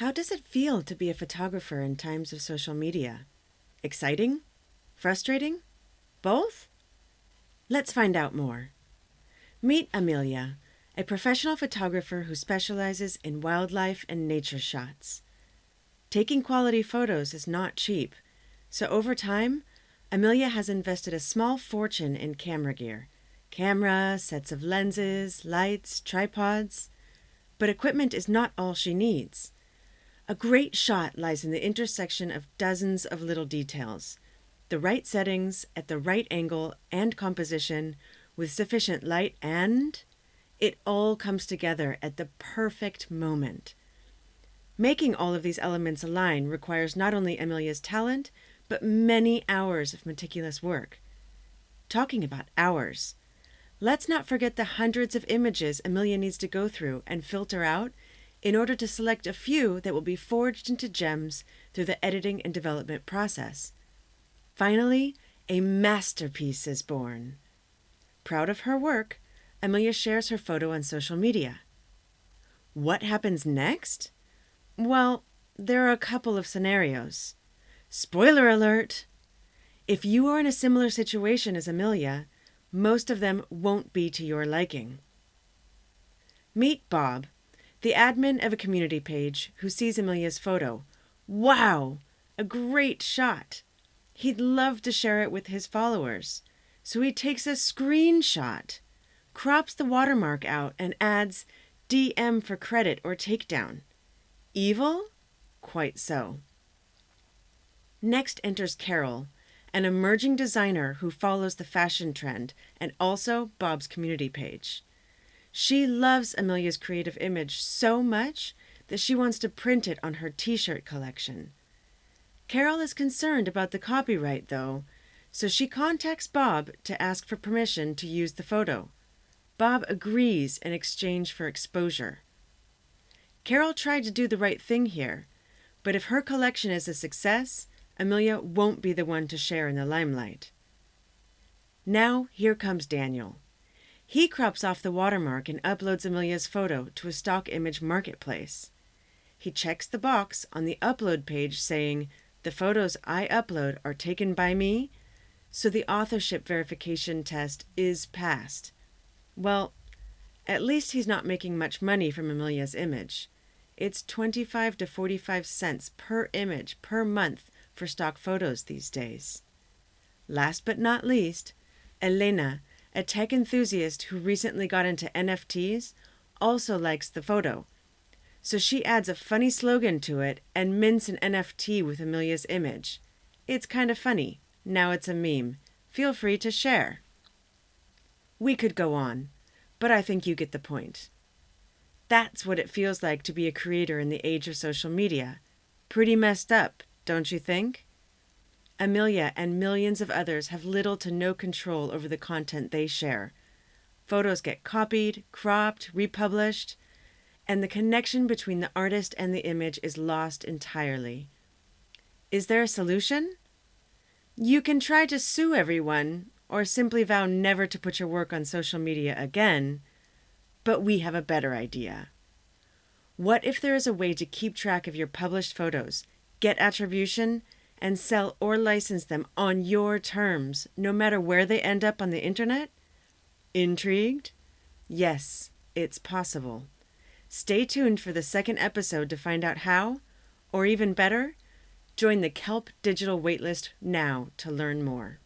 How does it feel to be a photographer in times of social media? Exciting? Frustrating? Both? Let's find out more. Meet Amelia, a professional photographer who specializes in wildlife and nature shots. Taking quality photos is not cheap, so over time, Amelia has invested a small fortune in camera gear. Camera, sets of lenses, lights, tripods. But equipment is not all she needs. A great shot lies in the intersection of dozens of little details. The right settings at the right angle and composition with sufficient light, and it all comes together at the perfect moment. Making all of these elements align requires not only Amelia's talent, but many hours of meticulous work. Talking about hours, let's not forget the hundreds of images Amelia needs to go through and filter out in order to select a few that will be forged into gems through the editing and development process. Finally, a masterpiece is born. Proud of her work, Amelia shares her photo on social media. What happens next? Well, there are a couple of scenarios. Spoiler alert! If you are in a similar situation as Amelia, most of them won't be to your liking. Meet Bob, the admin of a community page who sees Amelia's photo. Wow! A great shot! He'd love to share it with his followers, so he takes a screenshot, crops the watermark out, and adds DM for credit or takedown. Evil? Quite so. Next enters Carol, an emerging designer who follows the fashion trend and also Bob's community page. She loves Amelia's creative image so much that she wants to print it on her t-shirt collection. Carol is concerned about the copyright, though, so she contacts Bob to ask for permission to use the photo. Bob agrees in exchange for exposure. Carol tried to do the right thing here, but if her collection is a success, Amelia won't be the one to share in the limelight. Now here comes Daniel. He crops off the watermark and uploads Amelia's photo to a stock image marketplace. He checks the box on the upload page saying, "The photos I upload are taken by me," so the authorship verification test is passed. Well, at least he's not making much money from Amelia's image. It's 25 to 45 cents per image per month for stock photos these days. Last but not least, Elena, a tech enthusiast who recently got into NFTs, also likes the photo. So she adds a funny slogan to it and mints an NFT with Amelia's image. It's kind of funny. Now it's a meme. Feel free to share. We could go on, but I think you get the point. That's what it feels like to be a creator in the age of social media. Pretty messed up, don't you think? Amelia and millions of others have little to no control over the content they share. Photos get copied, cropped, republished, and the connection between the artist and the image is lost entirely. Is there a solution? You can try to sue everyone, or simply vow never to put your work on social media again, but we have a better idea. What if there is a way to keep track of your published photos, get attribution, and sell or license them on your terms, no matter where they end up on the internet? Intrigued? Yes, it's possible. Stay tuned for the second episode to find out how, or even better, join the Kelp Digital waitlist now to learn more.